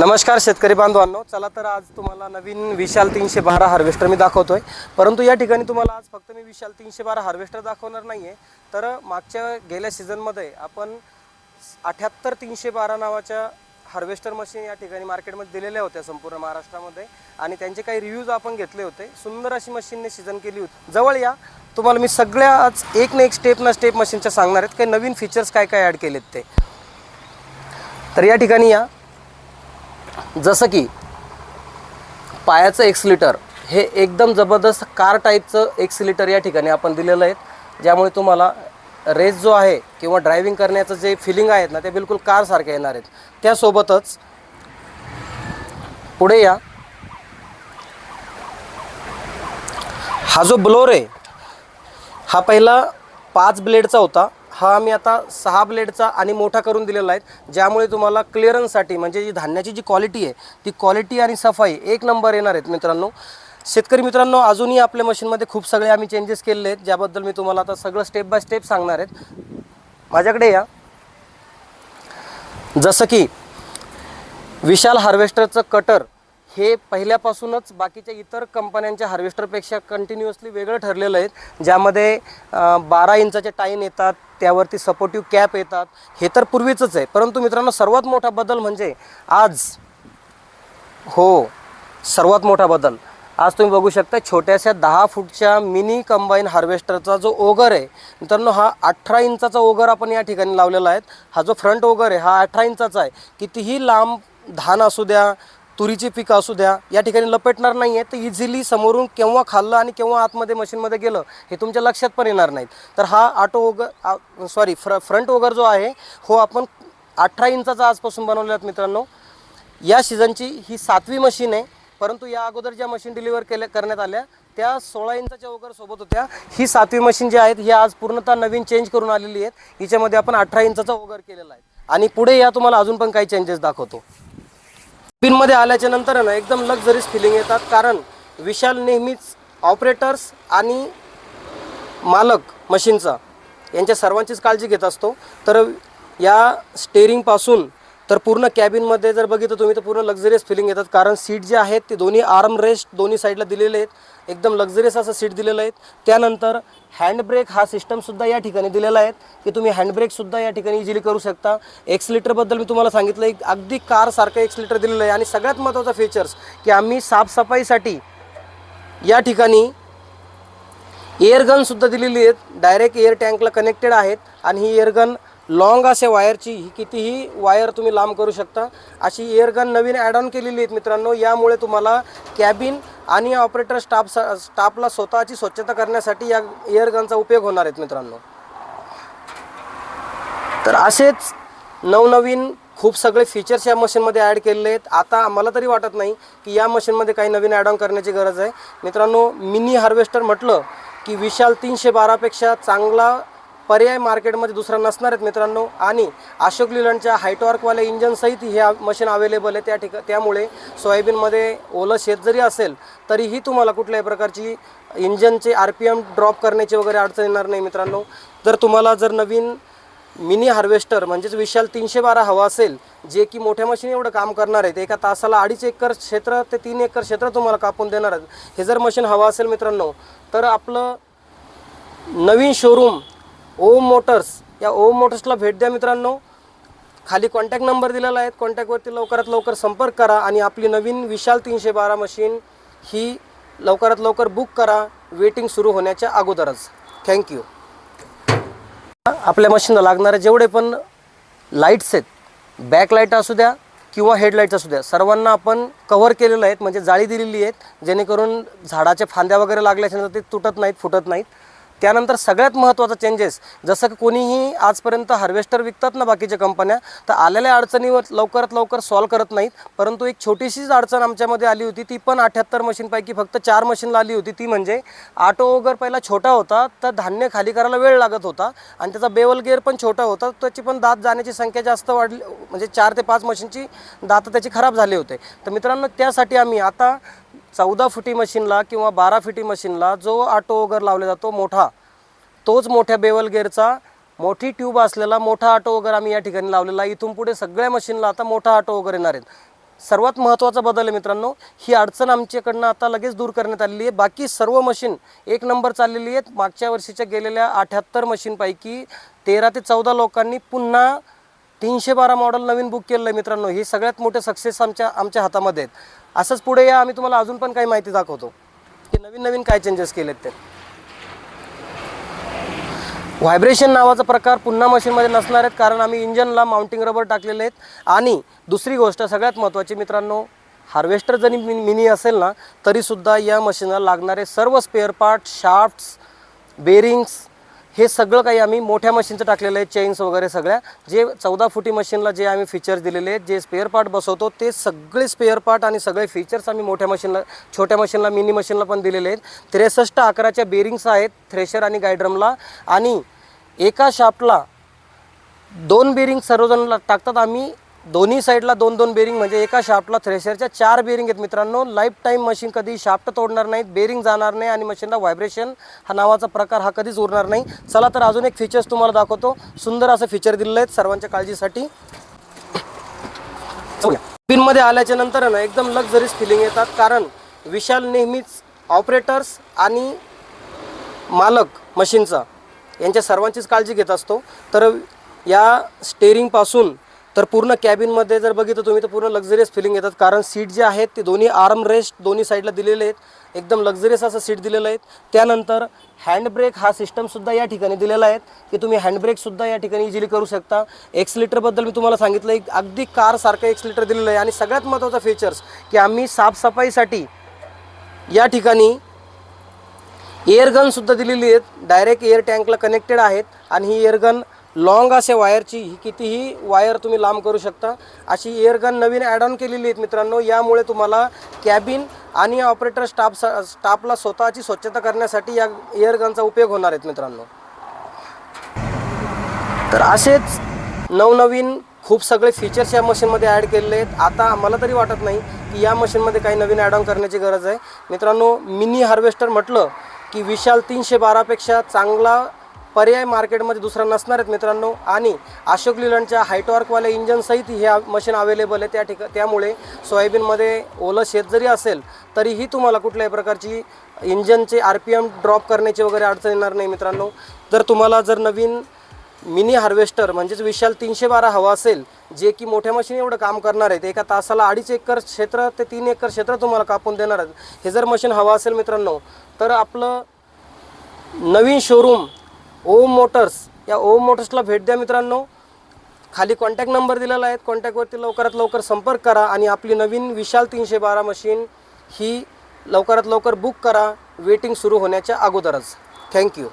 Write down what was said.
नमस्कार शेतकरी बांधवांनो, चला तर आज तुम्हाला नवीन विशाल 312 हार्वेस्टर मी दाखवतोय। परंतु या ठिकाणी तुम्हाला आज फक्त मी विशाल 312 हार्वेस्टर दाखवणार नाहीये, तर मागच्या गेल्या सीझनमध्ये आपण 78 312 नावाच्या हार्वेस्टर मशीन या ठिकाणी मार्केटमध्ये दिलेल्या होत्या संपूर्ण महाराष्ट्रामध्ये, आणि त्यांचे काही रिव्ह्यूज आपण घेतले होते। सुंदर अशी मशीनने सीझन केली होती। जवळ या, तुम्हाला मी सगळ्या आज एक ना एक स्टेप मशीनच्या सांगणार आहेत, काही नवीन फीचर्स काय काय ॲड केलेत ते। तर या ठिकाणी या, जसं की पायाचं एक्सिलेटर हे एकदम जबरदस्त कार टाईपचं एक्सिलेटर या ठिकाणी आपण दिलेलं आहे, ज्यामुळे तुम्हाला रेस जो आहे किंवा ड्रायव्हिंग करण्याचं जे फिलिंग आहेत ना, ते बिलकुल कारसारखे येणार आहेत। त्यासोबतच पुढे या, हा जो ब्लोअर आहे हा पहिला 5 ब्लेडचा होता, हा आम्ही आता 6 ब्लेडचा आणि मोठा करून दिलेला आहे, ज्यामुळे तुम्हाला क्लिअरन्ससाठी म्हणजे जी धान्याची जी क्वालिटी आहे ती क्वालिटी आणि सफाई एक नंबर येणार आहेत। मित्रांनो, शेतकरी मित्रांनो, अजूनही आपल्या मशीनमध्ये खूप सगळे आम्ही चेंजेस केलेले आहेत, ज्याबद्दल मी तुम्हाला आता सगळं स्टेप बाय स्टेप सांगणार आहेत। माझ्याकडे या, जसं की विशाल हार्वेस्टरचं कटर हे पहिल्यापासूनच बाकीच्या इतर कंपन्यांच्या हार्वेस्टरपेक्षा कंटिन्युअसली वेगळं ठरलेलं आहे, ज्यामध्ये 12 इंचाचे टाईन येतात, त्यावरती सपोर्टिव्ह कॅप येतात। हे तर पूर्वीचंच आहे, परंतु मित्रांनो सर्वात मोठा बदल म्हणजे आज, सर्वात मोठा बदल आज तुम्ही बघू शकता, छोट्याशा 10 फूटच्या मिनी कंबाईन हार्वेस्टरचा जो ओगर आहे मित्रांनो, हा 18 इंचाचा ओगर आपण या ठिकाणी लावलेला आहे। हा जो फ्रंट ओगर आहे हा 18 इंचाचा आहे। कितीही लांब धान असू द्या, तुरीची पिकं असू द्या, या ठिकाणी लपेटणार नाही आहे, तर इझिली समोरून केव्हा खाल्लं आणि केव्हा आतमध्ये मशीनमध्ये गेलं हे तुमच्या लक्षात पण येणार नाहीत। तर हा फ्रंट ओगर जो आहे आपण 18 इंचाचा आजपासून बनवलेला आहे। मित्रांनो, या सीझनची ही 7वी मशीन आहे, परंतु या अगोदर ज्या मशीन डिलिव्हर करण्यात आल्या त्या 16 इंचाच्या ओगर सोबत होत्या। ही 7वी मशीन जी आहेत ही आज पूर्णतः नवीन चेंज करून आलेली आहेत, हिच्यामध्ये आपण 18 इंचाचा ओगर केलेला आहे। आणि पुढे या, तुम्हाला अजून पण काही चेंजेस दाखवतो। पिनमध्ये आल्याच्या नंतर ना एकदम लक्झरीज फिलिंग येतात, कारण विशाल नेहमीच ऑपरेटर्स आणि मालक मशीनचा यांच्या सर्वांचीच काळजी घेत असतो। तर या स्टेअरिंगपासून तर पूर्ण कॅबिनमध्ये जर बघितलं तुम्ही तर पूर्ण लक्झरियस फिलिंग येतात, कारण सीट जे आहेत ते दोन्ही आर्म रेस्ट दोन्ही साईडला दिलेले आहेत, एकदम लक्झरियस असं सीट दिलेलं आहे। त्यानंतर हँड ब्रेक हा सिस्टमसुद्धा या ठिकाणी दिलेला आहे, की तुम्ही हँड ब्रेकसुद्धा या ठिकाणी इझिली करू शकता। एक्सिलेटरबद्दल मी तुम्हाला सांगितलं, एक अगदी कारसारखं एक्सिलेटर दिलेलं आहे। आणि सगळ्यात महत्त्वाचा फीचर्स की आम्ही साफसफाईसाठी या ठिकाणी एअरगनसुद्धा दिलेली आहेत, डायरेक्ट एअर टँकला कनेक्टेड आहेत। आणि ही एअरगन लॉंग असे वायरची, ही कितीही वायर तुम्ही लांब करू शकता अशी एअरगन नवीन ॲड ऑन केलेली आहेत मित्रांनो। यामुळे तुम्हाला कॅबिन आणि ऑपरेटर स्टाफला स्वतःची स्वच्छता करण्यासाठी या एअरगनचा उपयोग होणार आहेत मित्रांनो। तर असेच नवनवीन खूप सगळे फीचर्स या मशीनमध्ये ॲड केलेले आहेत। आता मला तरी वाटत नाही की या मशीनमध्ये काही नवीन ॲड ऑन करण्याची गरज आहे मित्रांनो। मिनी हार्वेस्टर म्हटलं की विशाल 312 पेक्षा चांगला पर्याय मार्केटमध्ये दुसरा नसणार आहेत मित्रांनो। आणि अशोक लीलंडच्या हायटॉर्कवाल्या इंजनसहित ही मशीन अवेलेबल आहे, त्यामुळे सोयाबीनमध्ये ओलं शेत जरी असेल तरीही तुम्हाला कुठल्याही प्रकारची इंजनचे RPM ड्रॉप करण्याची वगैरे अडचण येणार नाही मित्रांनो। तुम्हाला जर नवीन मिनी हार्वेस्टर म्हणजेच विशाल 312 हवा असेल, जे की मोठ्या मशीन एवढं काम करणार आहेत, एका तासाला 2.5 एकर क्षेत्र ते 3 एकर क्षेत्र तुम्हाला कापून देणार आहेत, हे जर मशीन हवा असेल मित्रांनो, तर आपलं नवीन शोरूम ओम मोटर्स, या ओम मोटर्सला भेट द्या मित्रांनो। खाली कॉन्टॅक्ट नंबर दिलेला आहे, कॉन्टॅक्टवरती लवकरात लवकर संपर्क करा आणि आपली नवीन विशाल 312 मशीन ही लवकरात लवकर बुक करा, वेटिंग सुरू होण्याच्या अगोदरच। थँक्यू। आपल्या मशीनला लागणारे जेवढे पण लाईट्स आहेत, बॅकलाईट असू द्या किंवा हेडलाईट्स असू द्या, सर्वांना आपण कव्हर केलेलं आहेत, म्हणजे जाळी दिलेली आहेत, जेणेकरून झाडाच्या फांद्या वगैरे लागल्याच्यानंतर ते तुटत नाहीत, फुटत नाहीत। त्यानंतर सगळ्यात महत्त्वाचा चेंजेस, जसं की कोणीही आजपर्यंत हार्वेस्टर विकतात ना बाकीच्या कंपन्या, तर आलेल्या अडचणीवर लवकरात लवकर सॉल्व करत नाहीत, परंतु एक छोटीशीच अडचण आमच्यामध्ये आली होती, ती पण 78 मशीनपैकी फक्त 4 मशीनला आली होती। ती म्हणजे ऑटो ओगर पहिला छोटा होता, तर धान्य खाली करायला वेळ लागत होता, आणि त्याचा बेवल गिअर पण छोटा होता, त्याची पण दात जाण्याची संख्या जास्त वाढली, म्हणजे 4 ते 5 मशीनची दात त्याची खराब झाले होते। तर मित्रांनो, त्यासाठी आम्ही आता 14 फुटी मशीनला किंवा 12 फुटी मशीनला जो ऑटो ओगर लावला जातो मोठा, तोच मोठ्या बेवल गेअरचा मोठी ट्यूब असलेला मोठा ऑटो ओगर आम्ही या ठिकाणी लावलेला आहे। इथून पुढे सगळ्या मशीनला आता मोठा ऑटो ओगर येणार आहेत। सर्वात महत्त्वाचा बदल आहे मित्रांनो, ही अडचण आमच्याकडनं आता लगेच दूर करण्यात आलेली आहे. बाकी सर्व मशीन एक नंबर चाललेली आहेत. मागच्या वर्षीच्या गेलेल्या 78 मशीनपैकी 13 ते 14 लोकांनी पुन्हा 312 मॉडेल नवीन बुक केलं आहे मित्रांनो. ही सगळ्यात मोठे सक्सेस आमच्या हातामध्ये आहेत. असंच पुढे या, आम्ही तुम्हाला अजून पण काही माहिती दाखवतो की नवीन काय चेंजेस केलेत ते. व्हायब्रेशन नावाचा प्रकार पुन्हा मशीनमध्ये नसणार आहेत, कारण आम्ही इंजनला माउंटिंग रबर टाकलेले आहेत. आणि दुसरी गोष्ट सगळ्यात महत्त्वाची मित्रांनो, हार्वेस्टर जरी मिनी असेल ना, तरीसुद्धा या मशीनला लागणारे सर्व स्पेअर पार्ट, शाफ्ट्स, बेरिंग्स हे सगळं काही आम्ही मोठ्या मशीनचं टाकलेलं आहे. चेन्स वगैरे सगळ्या जे 14 फुटी मशीनला जे आम्ही फीचर्स दिलेले आहेत, जे स्पेअर पार्ट बसवतो ते सगळे स्पेअर पार्ट आणि सगळे फीचर्स आम्ही मोठ्या मशीनला, छोट्या मशीनला, मिनी मशीनला पण दिलेले आहेत. 63 आकाराच्या बेरिंग्स आहेत थ्रेशर आणि गायड्रमला. आणि एका शाफ्टला 2 बेरिंग सर्वजण टाकतात आम्ही. दोन्ही साईडला 2-2 बेरिंग, म्हणजे एका शाफ्टला थ्रेशरच्या 4 बेरिंग आहेत मित्रांनो. लाईफ टाईम मशीन कधी शाफ्ट तोडणार नाहीत, बेरिंग जाणार नाही आणि मशीनला व्हायब्रेशन हा नावाचा प्रकार हा कधीच उरणार नाही. चला तर अजून एक फीचर्स तुम्हाला दाखवतो. सुंदर असं फीचर दिलेलं आहे सर्वांच्या काळजीसाठी. पिनमध्ये आल्याच्या नंतर ना एकदम लक्झरीज फिलिंग येतात, कारण विशाल नेहमीच ऑपरेटर्स आणि मालक मशीनचा यांच्या सर्वांचीच काळजी घेत असतो. तर या स्टेअरिंगपासून तर पूर्ण कॅबिनमध्ये जर बघितलं तुम्ही तर पूर्ण लक्झरियस फिलिंग येतात, कारण सीट जे आहेत ते दोन्ही आर्म रेस्ट दोन्ही साईडला दिलेले आहेत. एकदम लक्झरियस असं सीट दिलेलं आहे. त्यानंतर हँडब्रेक हा सिस्टमसुद्धा या ठिकाणी दिलेला आहे की तुम्ही हँडब्रेकसुद्धा या ठिकाणी इझिली करू शकता. एक्सलिटरबद्दल मी तुम्हाला सांगितलं, एक अगदी कारसारखं एक्सलिटर दिलेलं आहे. आणि सगळ्यात महत्त्वाचा फीचर्स की आम्ही साफसफाईसाठी या ठिकाणी एअरगनसुद्धा दिलेली आहेत. डायरेक्ट एअर टँकला कनेक्टेड आहेत. आणि ही एअरगन लॉंग असे वायरची, ही कितीही वायर तुम्ही लांब करू शकता अशी एअरगन नवीन ॲड ऑन केलेली आहेत मित्रांनो. यामुळे तुम्हाला कॅबिन आणि ऑपरेटर स्टाफला स्वतःची स्वच्छता करण्यासाठी या एअरगनचा उपयोग होणार आहेत मित्रांनो. तर असेच नवनवीन खूप सगळे फीचर्स या मशीनमध्ये ॲड केलेले आहेत. आता मला तरी वाटत नाही की या मशीनमध्ये काही नवीन ॲड ऑन करण्याची गरज आहे मित्रांनो. मिनी हार्वेस्टर म्हटलं की विशाल 312पेक्षा चांगला पर्याय मार्केटमध्ये दुसरा नसणार आहेत मित्रांनो. आणि अशोक लीलंडच्या हायटॉर्कवाल्या इंजनसहित ही मशीन अवेलेबल आहे. त्यामुळे सोयाबीनमध्ये ओलं शेत जरी असेल तरीही तुम्हाला कुठल्याही प्रकारची इंजनचे RPM ड्रॉप करण्याची वगैरे अडचण येणार नाही मित्रांनो. तर तुम्हाला जर नवीन मिनी हार्वेस्टर म्हणजेच विशाल 312 हवा असेल, जे की मोठ्या मशीन एवढं काम करणार आहेत, एका तासाला 2.5 एकर क्षेत्र ते 3 एकर क्षेत्र तुम्हाला कापून देणार आहेत, हे जर मशीन हवा असेल मित्रांनो, तर आपलं नवीन शोरूम ओम मोटर्स, या ओम मोटर्सला भेट द्या मित्रांनो. खाली कॉन्टॅक्ट नंबर दिलेला आहे, कॉन्टॅक्टवरती लवकरात लवकर संपर्क करा आणि आपली नवीन विशाल 312 मशीन ही लवकरात लवकर बुक करा, वेटिंग सुरू होण्याच्या अगोदरच. थँक्यू.